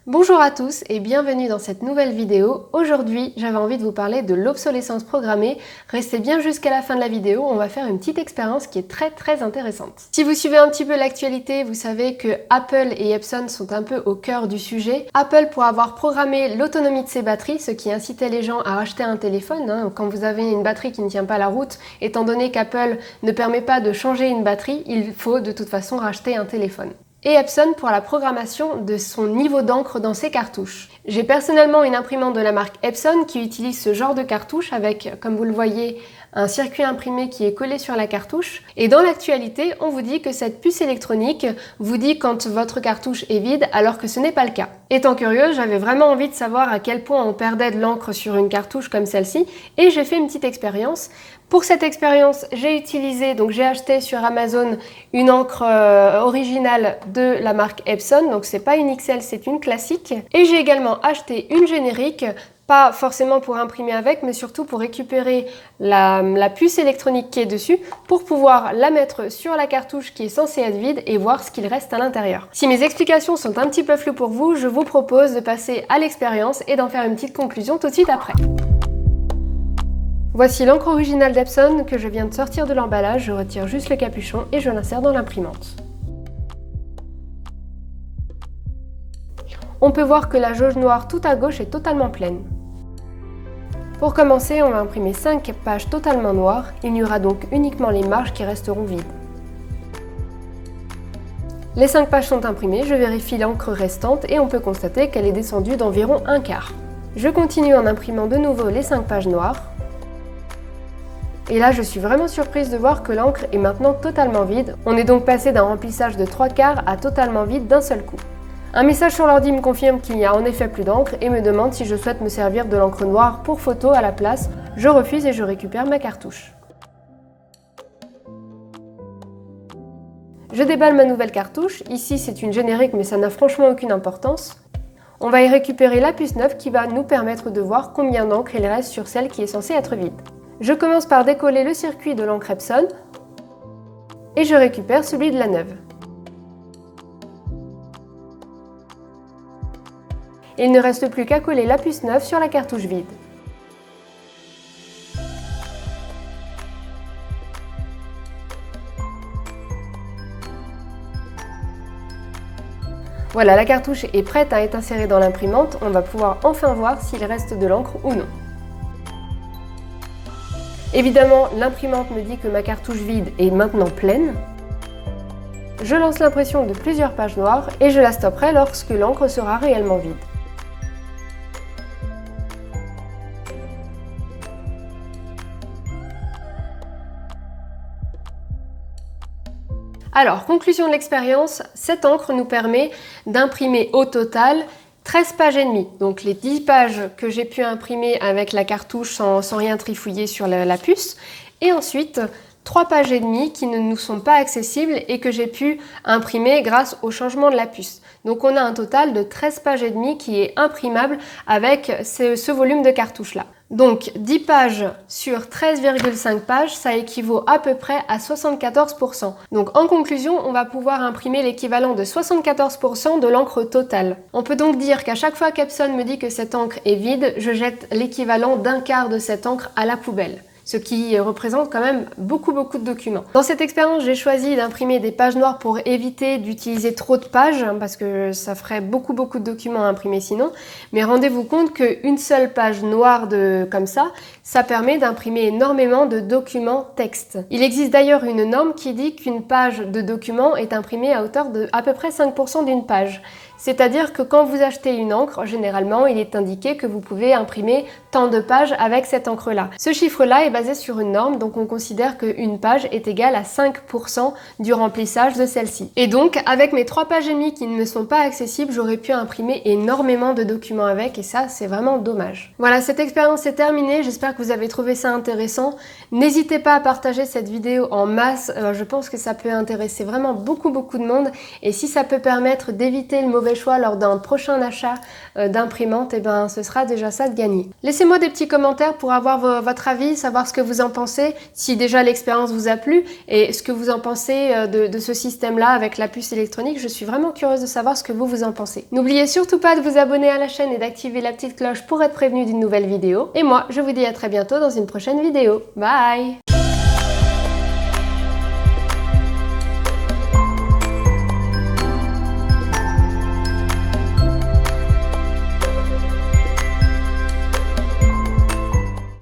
Bonjour à tous et bienvenue dans cette nouvelle vidéo. Aujourd'hui, j'avais envie de vous parler de l'obsolescence programmée. Restez bien jusqu'à la fin de la vidéo, on va faire une petite expérience qui est très intéressante. Si vous suivez un petit peu l'actualité, vous savez que Apple et Epson sont un peu au cœur du sujet. Apple pour avoir programmé l'autonomie de ses batteries, ce qui incitait les gens à racheter un téléphone. Quand vous avez une batterie qui ne tient pas la route, étant donné qu'Apple ne permet pas de changer une batterie, il faut de toute façon racheter un téléphone. Et Epson pour la programmation de son niveau d'encre dans ses cartouches. J'ai personnellement une imprimante de la marque Epson qui utilise ce genre de cartouche avec, comme vous le voyez, un circuit imprimé qui est collé sur la cartouche. Et dans l'actualité, on vous dit que cette puce électronique vous dit quand votre cartouche est vide alors que ce n'est pas le cas. Étant curieuse, j'avais vraiment envie de savoir à quel point on perdait de l'encre sur une cartouche comme celle-ci et j'ai fait une petite expérience. Pour cette expérience, j'ai acheté sur Amazon une encre originale de la marque Epson, donc c'est pas une XL, c'est une classique. Et j'ai également acheté une générique, pas forcément pour imprimer avec, mais surtout pour récupérer la puce électronique qui est dessus, pour pouvoir la mettre sur la cartouche qui est censée être vide et voir ce qu'il reste à l'intérieur. Si mes explications sont un petit peu floues pour vous, je vous propose de passer à l'expérience et d'en faire une petite conclusion tout de suite après. Voici l'encre originale d'Epson que je viens de sortir de l'emballage, je retire juste le capuchon et je l'insère dans l'imprimante. On peut voir que la jauge noire tout à gauche est totalement pleine. Pour commencer, on va imprimer 5 pages totalement noires, il y aura donc uniquement les marges qui resteront vides. Les 5 pages sont imprimées, je vérifie l'encre restante et on peut constater qu'elle est descendue d'environ un quart. Je continue en imprimant de nouveau les 5 pages noires. Et là, je suis vraiment surprise de voir que l'encre est maintenant totalement vide. On est donc passé d'un remplissage de 3/4 à totalement vide d'un seul coup. Un message sur l'ordi me confirme qu'il n'y a en effet plus d'encre et me demande si je souhaite me servir de l'encre noire pour photo à la place. Je refuse et je récupère ma cartouche. Je déballe ma nouvelle cartouche. Ici, c'est une générique, mais ça n'a franchement aucune importance. On va y récupérer la puce neuve qui va nous permettre de voir combien d'encre il reste sur celle qui est censée être vide. Je commence par décoller le circuit de l'encre Epson et je récupère celui de la neuve. Il ne reste plus qu'à coller la puce neuve sur la cartouche vide. Voilà, la cartouche est prête à être insérée dans l'imprimante. On va pouvoir enfin voir s'il reste de l'encre ou non. Évidemment, l'imprimante me dit que ma cartouche vide est maintenant pleine. Je lance l'impression de plusieurs pages noires et je la stopperai lorsque l'encre sera réellement vide. Alors, conclusion de l'expérience, cette encre nous permet d'imprimer au total 13 pages et demie, donc les 10 pages que j'ai pu imprimer avec la cartouche sans rien trifouiller sur la puce, et ensuite 3 pages et demie qui ne nous sont pas accessibles et que j'ai pu imprimer grâce au changement de la puce. Donc on a un total de 13 pages et demie qui est imprimable avec ce volume de cartouche là. Donc 10 pages sur 13,5 pages, ça équivaut à peu près à 74%. Donc en conclusion, on va pouvoir imprimer l'équivalent de 74% de l'encre totale. On peut donc dire qu'à chaque fois qu'Epson me dit que cette encre est vide, je jette l'équivalent d'un quart de cette encre à la poubelle. Ce qui représente quand même beaucoup de documents. Dans cette expérience, j'ai choisi d'imprimer des pages noires pour éviter d'utiliser trop de pages, parce que ça ferait beaucoup de documents à imprimer sinon. Mais rendez-vous compte qu'une seule page noire comme ça permet d'imprimer énormément de documents texte. Il existe d'ailleurs une norme qui dit qu'une page de document est imprimée à hauteur de à peu près 5% d'une page. C'est-à-dire que quand vous achetez une encre, généralement, il est indiqué que vous pouvez imprimer tant de pages avec cette encre-là. Ce chiffre-là est basé sur une norme, donc on considère qu'une page est égale à 5% du remplissage de celle-ci. Et donc, avec mes 3 pages et demie qui ne me sont pas accessibles, j'aurais pu imprimer énormément de documents avec, et ça, c'est vraiment dommage. Voilà, cette expérience est terminée, j'espère que vous avez trouvé ça intéressant. N'hésitez pas à partager cette vidéo en masse, je pense que ça peut intéresser vraiment beaucoup de monde, et si ça peut permettre d'éviter le mauvais mauvais choix lors d'un prochain achat d'imprimante, et ben ce sera déjà ça de gagné. Laissez-moi des petits commentaires pour avoir votre avis, savoir ce que vous en pensez, si déjà l'expérience vous a plu et ce que vous en pensez de ce système-là avec la puce électronique. Je suis vraiment curieuse de savoir ce que vous en pensez. N'oubliez surtout pas de vous abonner à la chaîne et d'activer la petite cloche pour être prévenu d'une nouvelle vidéo. Et moi, je vous dis à très bientôt dans une prochaine vidéo. Bye!